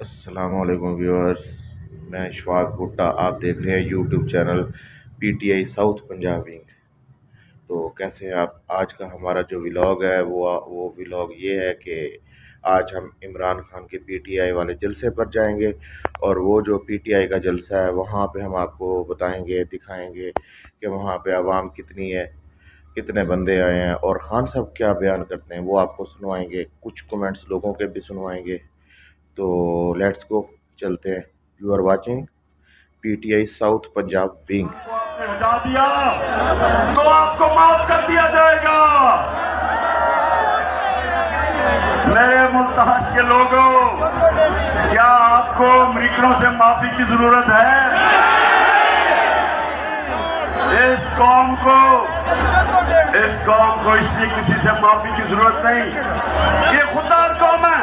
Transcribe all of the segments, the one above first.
अस्सलामुअलैकुम व्यूअर्स, मैं इशफाक भुट्टा। आप देख रहे हैं YouTube channel PTI South Punjab wing. तो कैसे हैं आप? आज का हमारा जो व्लॉग है वो व्लॉग ये है कि आज हम इमरान खान के पीटीआई वाले जलसे पर जाएंगे और वो जो पीटीआई का जलसा है वहाँ पे हम आपको बताएंगे, दिखाएंगे कि वहाँ पे आवाम कितनी है, कितने बंदे आए हैं और खान साहब क्या बयान करते हैं वो आपको सुनवाएंगे। कुछ कमेंट्स लोगों के भी सुनवाएंगे। तो लेट्स गो, चलते हैं। You are watching PTI South Punjab wing. आपने हटा दिया तो आपको माफ कर दिया जाएगा। मेरे मुल्तान के लोगों, क्या आपको अमरीकनों से माफी की जरूरत है? इस कौम को इसलिए किसी से माफी की जरूरत नहीं। ये खुददार कौम है।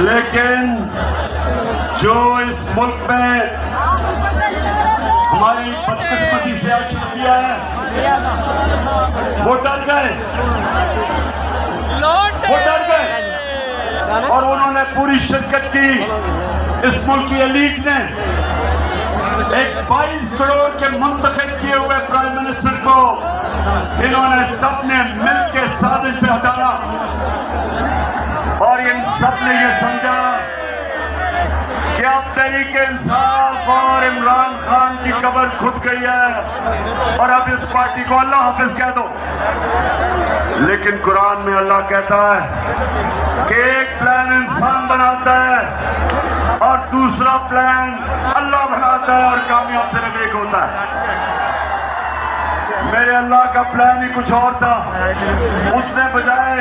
लेकिन जो इस मुल्क में हमारी बदकिस्मती से अशरफिया है, वो डर गए और उन्होंने पूरी शिरकत की। इस मुल्क की एलीट ने एक 22 करोड़ के मुंतखब किए हुए प्राइम मिनिस्टर को इन्होंने सबने मिलकर साजिश से हटाया और इन सब ने ये समझा कि अब तहरीके इंसाफ और इमरान खान की कब्र खुद गई है और अब इस पार्टी को अल्लाह हाफिज कह दो। लेकिन कुरान में अल्लाह कहता है कि एक प्लान इंसान बनाता है और दूसरा प्लान अल्लाह बनाता है और कामयाब सिर्फ एक होता है। मेरे अल्लाह का प्लान ही कुछ और था। उसने बजाय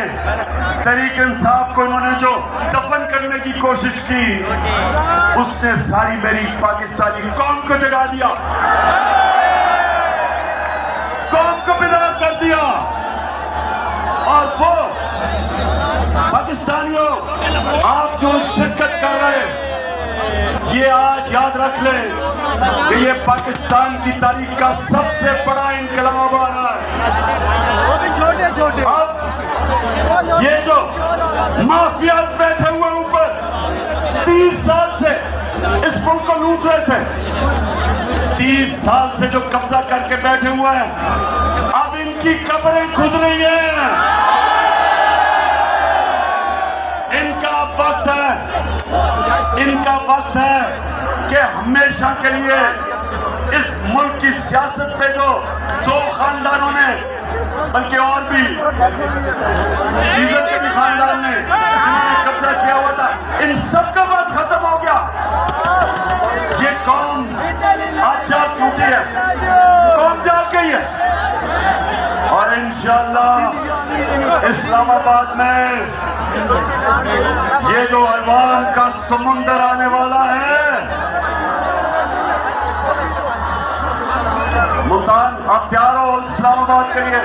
तहरीक इंसाफ को इन्होंने जो दफन करने की कोशिश की, उसने सारी मेरी पाकिस्तानी कौम को जगा दिया, कौम को बेदार कर दिया। और वो पाकिस्तानियों, आप जो शिरकत कर रहे, ये आज याद रख ले कि ये पाकिस्तान की तारीख का सबसे बड़ा इनकलाब आ रहा है। वो भी छोटे अब ये जो माफियाज बैठे हुए ऊपर 30 साल से इस मुल्क को लूट रहे थे, 30 साल से जो कब्जा करके बैठे हुए हैं, अब इनकी कब्रें खुद रही हैं। इनका वक्त है कि हमेशा के लिए इस मुल्क की सियासत पे जो दो खानदानों ने, बल्कि और भी डीजल के भी खानदान ने जिन्होंने कब्जा किया हुआ था, इन सब का वक्त खत्म हो गया। ये कौम आज जाग टूटी है, कौम जाग गई है और इंशाअल्लाह इस्लामाबाद में ये जो अवाम का समुंदर आने वाला है। मुल्तान, आप तैयार हो इस्लामाबाद के लिए?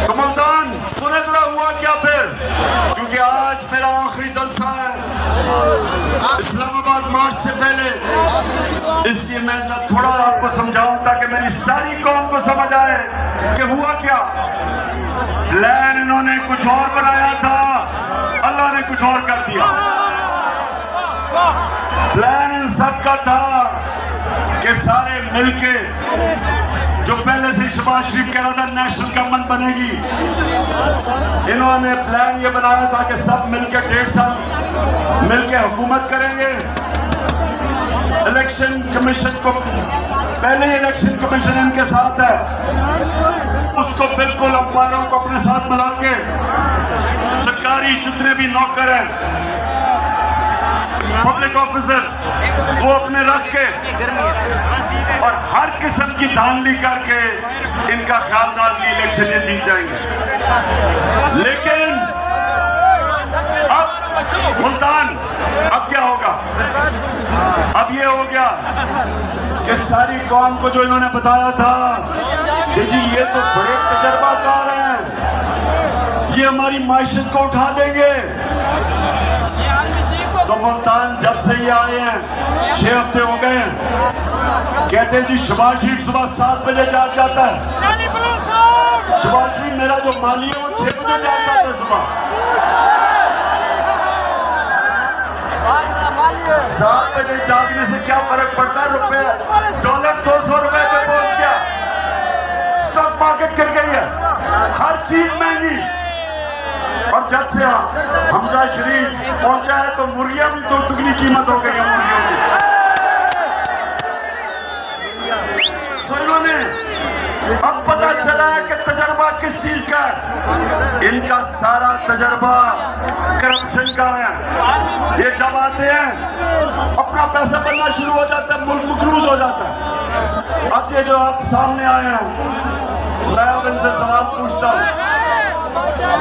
तो मुल्तान, सुने जरा हुआ क्या फिर, क्योंकि आज मेरा आखिरी जलसा है इस्लामाबाद मार्च से पहले, इसलिए मैं जरा थोड़ा आपको समझाऊं ताकि मेरी सारी कौम को समझ आए कि हुआ क्या। प्लान इन्होंने कुछ और बनाया था, अल्लाह ने कुछ और कर दिया। प्लान इन सब का था कि सारे मिलके, जो पहले से शहबाज शरीफ कह रहा था नेशनल गवर्नमेंट बनेगी, इन्होंने प्लान ये बनाया था कि सब मिलकर 1.5 साल मिलकर हुकूमत करेंगे इलेक्शन कमीशन को, पहले इलेक्शन कमीशन इनके साथ है, उसको बिल्कुल अंपायरों को अपने साथ मिला के सरकारी जितने भी नौकर हैं, पब्लिक ऑफिसर्स, वो अपने रख के और हर किस्म की धांधली करके इनका ख्याल था कि इलेक्शन ये जीत जाएंगे। लेकिन अब मुल्तान, अब क्या होगा? अब ये हो गया कि सारी कौम को जो इन्होंने बताया था कि जी ये तो बड़े तजर्बाकार हैं, ये हमारी माइशत को उठा देंगे, तो मुल्तान जब से ये आए हैं 6 हफ्ते हो गए हैं, कहते हैं जी शबाज शरीफ सुबह 7 बजे जाग जाता है। शबाज शरीफ मेरा जो माली है वो 6 बजे जाग जाता है सुबह। 7 बजे जागने से क्या फर्क पड़ता है? रुपए डॉलर 200 रुपए पे पहुंच गया, स्टॉक मार्केट गिर गई है, हर चीज महंगी। और जब से हमजा शरीफ पहुंचा है तो मुर्गियां भी तो दुगनी कीमत हो गई है मुर्गियों की। सो इन्होंने अब पता चला है कि तजर्बा किस चीज का है। इनका सारा तजर्बा करप्शन का है। ये जब आते हैं अपना पैसा बनना शुरू हो जाता है, मुल्क मकरूज हो जाता है। अब ये जो आप सामने आए हैं, मैं अब इनसे सवाल पूछता हूँ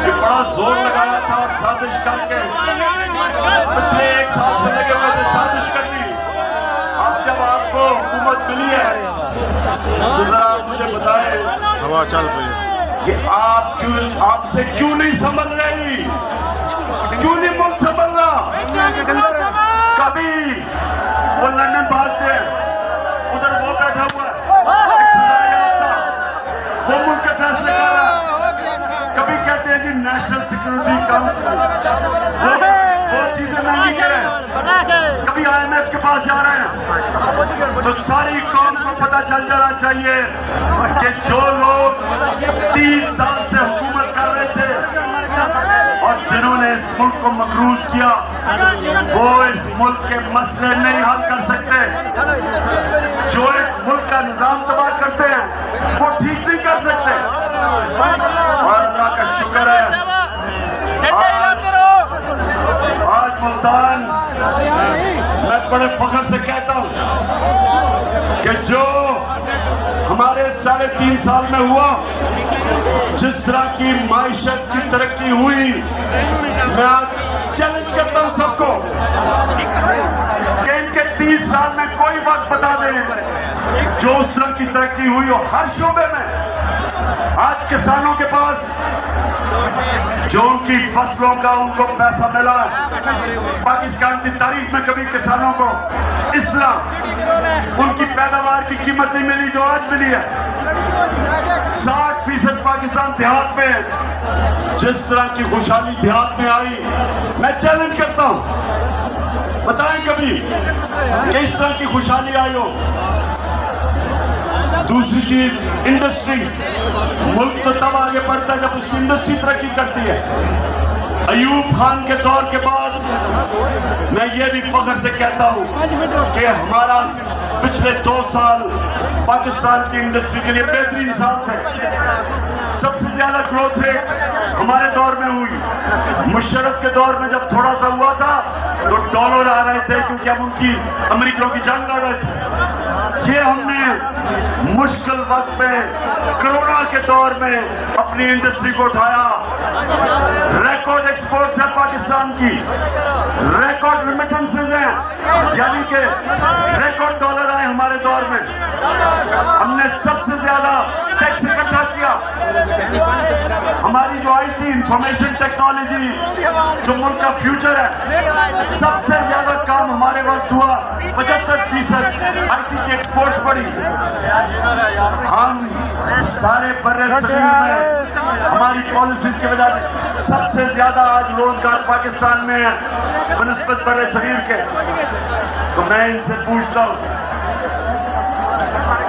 कि बड़ा जोर लगाया था और साजिश करके पिछले 1 साल से लगे हुए थे साजिश करनी। अब जब आपको हुकूमत मिली है तो जरा आप मुझे बताएं हवा चल रही है कि आप आपसे क्यों नहीं संभल रही, क्यों नहीं मुल्क संभल रहा? कभी वो लंदन भागते हैं, उधर वो बैठा हुआ है एक सजायाफ्ता, वो मुल्क के फैसले कर रहा है। कभी कहते हैं जी नेशनल सिक्योरिटी काउंसिल, वो चीजें महंगी करें, कभी IMF के पास जा रहे हैं। तो सारी कौम को पता चल जाना चाहिए कि जो लोग 30 साल से हुकूमत कर रहे थे और जिन्होंने इस मुल्क को मकरूज किया, वो इस मुल्क के मसले नहीं हल कर सकते। जो एक मुल्क का निजाम तबाह करते हैं वो ठीक नहीं कर सकते। और अल्लाह का शुक्र है आज मुल्तान, मैं बड़े फख्र से कहता हूं कि जो हमारे 3.5 साल में हुआ, जिस तरह की माइशत की तरक्की हुई, मैं आज चैलेंज करता हूं सबको कि इनके 30 साल में कोई वक्त बता दें जो उस तरह की तरक्की हुई हो हर शोबे में। आज किसानों के पास जो उनकी फसलों का उनको पैसा मिला, पाकिस्तान की तारीख में कभी किसानों को इस तरह उनकी पैदावार की कीमत नहीं मिली जो आज मिली है। 60% पाकिस्तान देहात में जिस तरह की खुशहाली देहात में आई, मैं चैलेंज करता हूं, बताएं कभी किस तरह की खुशहाली आई हो। दूसरी चीज इंडस्ट्री, मुल्क तो तब आगे बढ़ता है जब उसकी इंडस्ट्री तरक्की करती है। अयूब खान के दौर के बाद मैं ये भी फख्र से कहता हूँ कि हमारा पिछले 2 साल पाकिस्तान की इंडस्ट्री के लिए बेहतरीन साल थे। सबसे ज्यादा ग्रोथ रेट हमारे दौर में हुई। मुशर्रफ के दौर में जब थोड़ा सा हुआ था तो डॉलर आ रहे थे क्योंकि हम उनकी अमेरिकियों की जंग लड़ रहे थे। ये हमने मुश्किल वक्त में कोरोना के दौर में अपनी इंडस्ट्री को उठाया। रिकॉर्ड एक्सपोर्ट्स है पाकिस्तान की, रिकॉर्ड रिमिटेंसेस हैं, यानी कि रिकॉर्ड डॉलर आए हमारे दौर में। हमने सबसे ज्यादा टैक्स इकट्ठा किया। हमारी जो IT इंफॉर्मेशन टेक्नोलॉजी जो मुल्क का फ्यूचर है, सबसे ज्यादा काम हमारे वक्त हुआ। 75% IT की एक्सपोर्ट्स बढ़ी। हम सारे बर्रे सगीर में हमारी पॉलिसीज की वजह से सबसे ज्यादा आज रोजगार पाकिस्तान में है बनिस्बत बर्रे सगीर के। तो मैं इनसे पूछता हूँ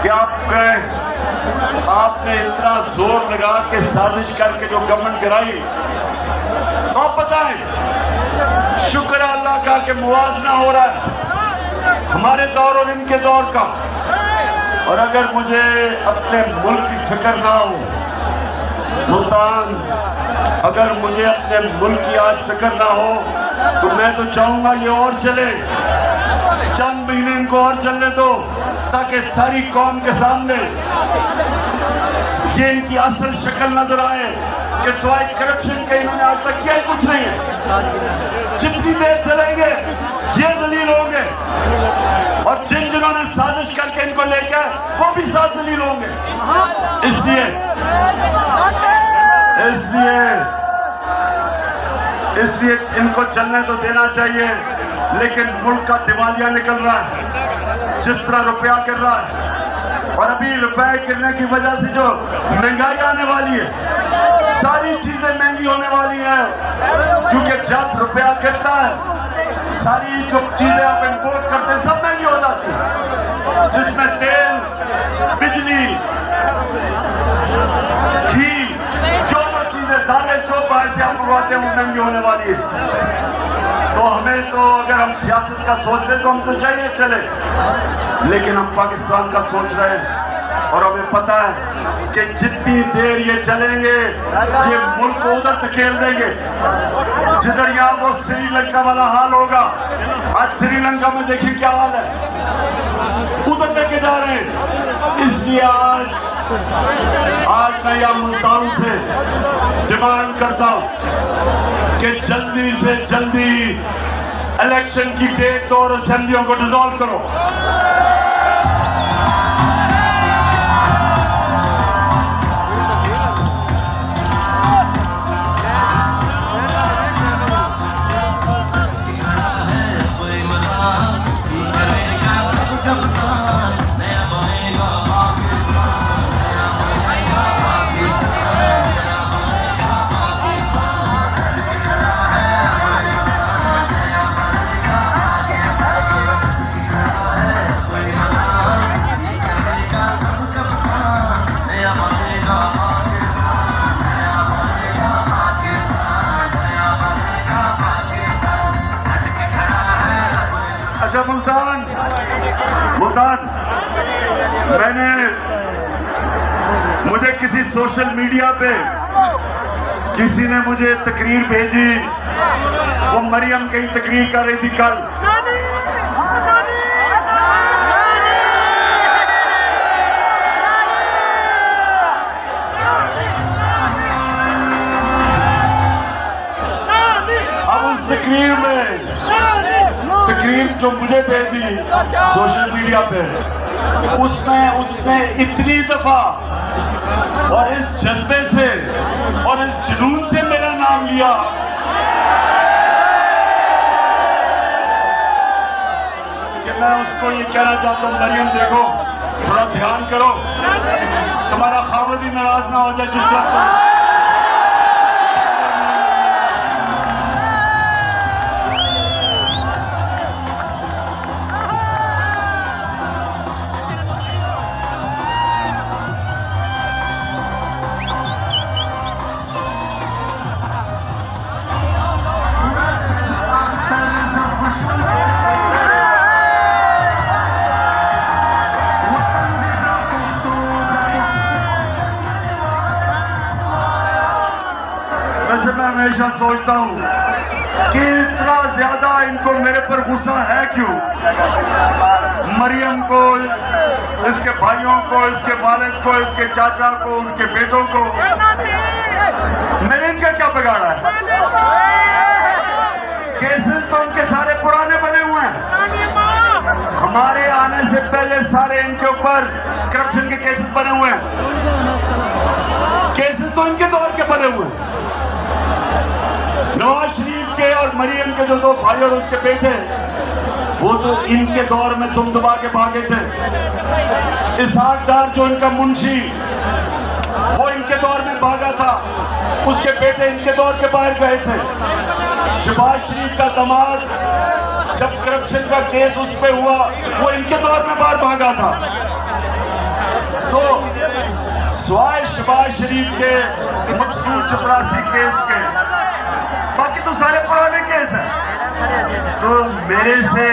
कि आपने इतना जोर लगा के साजिश करके जो गवर्नमेंट गिराई, तो आप बताएं, शुक्र अल्लाह का कि मुआवजा हो रहा है। हमारे दौर और इनके दौर का। और अगर मुझे अपने मुल्क की फिक्र ना हो मुल्तान, अगर मुझे अपने मुल्क की आज फिक्र ना हो तो मैं तो चाहूंगा ये और चले, चंद महीने इनको और चलने दो, ताकि सारी कौम के सामने ये इनकी असल शक्ल नजर आए कि सिवाय करप्शन के इन्होंने आज तक किया कुछ नहीं है। जितनी देर चलेंगे ये जलील होंगे और जिन्होंने साजिश करके इनको लेके वो भी साथ जलील होंगे। इसलिए इनको चलने तो देना चाहिए, लेकिन मुल्क का दिवालिया निकल रहा है। जिस तरह रुपया गिर रहा है और अभी रुपए गिरने की वजह से जो महंगाई आने वाली है, सारी चीजें महंगी होने वाली है, क्योंकि जब रुपया गिरता है सारी जो चीजें आप इंपोर्ट करते हैं सब महंगी हो जाती है, जिसमें तेल, बिजली, घी, जो चीजें, दालें जो बाहर से आप उगाते हैं वो महंगी होने वाली है। तो हमें तो अगर हम सियासत का सोच रहे तो हम तो चाहिए चले, लेकिन हम पाकिस्तान का सोच रहे हैं और हमें पता है कि जितनी देर ये चलेंगे ये मुल्क को उधर धकेल देंगे जिधर यहाँ वो श्रीलंका वाला हाल होगा। आज श्रीलंका में देखिए क्या हाल है, उधर लेके जा रहे हैं। इसलिए आज मैं यहाँ मुल्तान से डिमांड करता हूँ कि जल्दी से जल्दी इलेक्शन की डेट दो और असेंबलियों को डिसॉल्व करो। अच्छा मुल्तान, मुझे किसी सोशल मीडिया पे किसी ने मुझे तकरीर भेजी, वो मरियम कहीं तकरीर कर रही थी कल। अब उस तकरीर जो मुझे भेजी सोशल मीडिया पे, उसने इतनी दफा और इस जज्बे से और इस जुनून से मेरा नाम लिया कि मैं उसको ये कहना चाहता हूँ, मरियम देखो, थोड़ा ध्यान करो, तुम्हारा खामद ही नाराज ना हो जाए जिस तरह। मैं हमेशा सोचता हूँ कि इतना ज्यादा इनको मेरे पर गुस्सा है क्यों। मरियम को, इसके भाइयों को, इसके वालिद को, इसके चाचा को, उनके बेटों को, मैंने इनका क्या बिगाड़ा है? केसेस तो इनके सारे पुराने बने हुए हैं, हमारे आने से पहले सारे इनके ऊपर करप्शन के केसेस बने हुए हैं। केसेस तो इनके दौर के बने हुए हैं। नवाज शरीफ के और मरियम के जो दो भाई और उसके बेटे, वो तो इनके दौर में तुम दबा के भागे थे। इसहाक डार जो इनका मुंशी, वो इनके दौर में भागा था, उसके बेटे इनके दौर के बाहर गए थे। शहबाज शरीफ का दामाद, जब करप्शन का केस उस पे हुआ, वो इनके दौर में बाहर भागा था। तो स्वाय शहबाज शरीफ के मकसूद चपरासी केस के, बाकी तो सारे पुराने केस हैं। तो मेरे से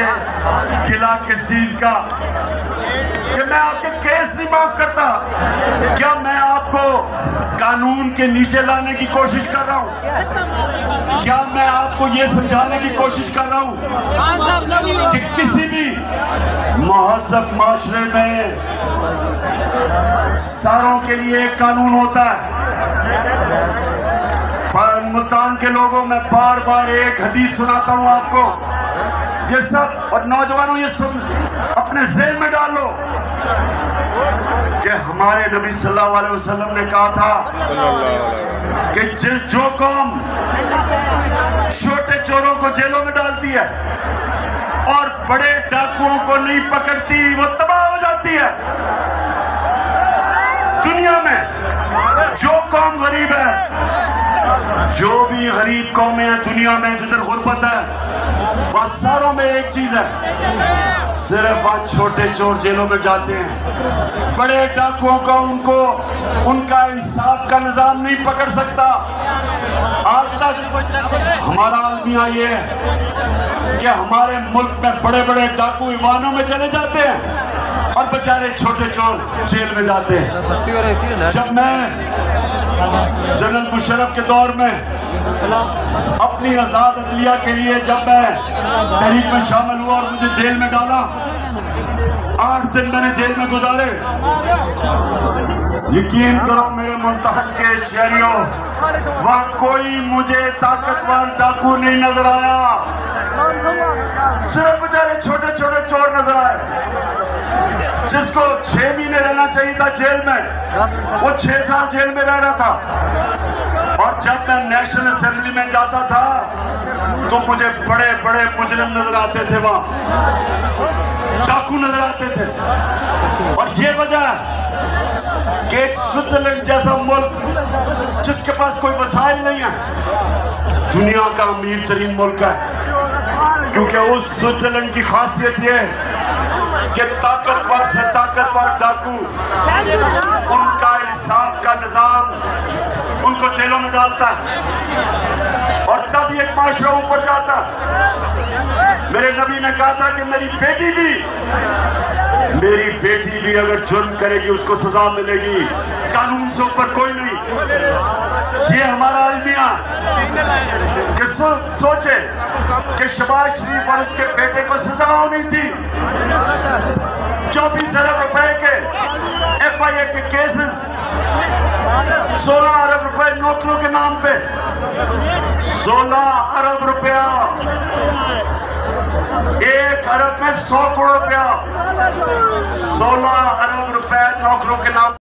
सिला किस चीज का कि मैं आपके केस नहीं माफ करता? क्या मैं आपको कानून के नीचे लाने की कोशिश कर रहा हूं? क्या मैं आपको ये समझाने की कोशिश कर रहा हूं कि किसी भी महज़ब माशरे में सारों के लिए एक कानून होता है? पर मुल्तान के लोगों में बार बार एक हदीस सुनाता हूं आपको, ये सब, और नौजवानों ये सुन अपने ज़हन में डालो कि हमारे नबी सल्लल्लाहु अलैहि वसल्लम ने कहा था कि जो कौम छोटे चोरों को जेलों में डालती है और बड़े डाकुओं को नहीं पकड़ती, वो तबाह हो जाती है। दुनिया में जो कौम गरीब है, जो भी गरीब कौमें हैं दुनिया में जिधर गुर्बत है, वहां सारों में एक चीज है, सिर्फ वहां छोटे चोर जेलों में जाते हैं। बड़े डाकुओं का उनका इंसाफ का निजाम नहीं पकड़ सकता। आज तक हमारा अलमिया ये है कि हमारे मुल्क में बड़े बड़े डाकू ईवानों में चले जाते हैं और बेचारे छोटे चोर जेल में जाते हैं। जब मैं जनरल मुशर्रफ के दौर में अपनी आजाद अदलिया के लिए जब मैं तहरीक में शामिल हुआ और मुझे जेल में डाला, 8 दिन मैंने जेल में गुजारे। यकीन करो मेरे मुल्तान के शहरियों, वहां कोई मुझे ताकतवर डाकू नहीं नजर आया, सिर्फ बेचारे छोटे छोटे चोर नजर आए। जिसको 6 महीने रहना चाहिए था जेल में, वो 6 साल जेल में रह रहा था। और जब मैं नेशनल असेंबली में जाता था तो मुझे बड़े बड़े मुजरिम नजर आते थे, वहां डाकू नजर आते थे। और ये वजह कि एक स्विट्जरलैंड जैसा मुल्क जिसके पास कोई वसाइल नहीं है, दुनिया का अमीर तरीन मुल्क है, क्योंकि उस स्विट्जरलैंड की खासियत ये कि ताकतवर से ताकतवर डाकू, उनका इंसाफ का निजाम उनको जेलों में डालता है और तब एक माशरा ऊपर जाता है। मेरे नबी ने कहा था कि मेरी बेटी भी अगर जुर्म करेगी उसको सजा मिलेगी, कानून से ऊपर कोई नहीं। ये हमारा अलमिया कि सोचे कि शहबाज शरीफ और उसके बेटे को सजा होनी थी। 24 अरब रुपए के FIA के केसेस, 16 अरब रुपए नौकरों के नाम पे, 16 अरब रुपया, 1 अरब में 100 करोड़ रुपया, 16 अरब रुपए नौकरों के नाम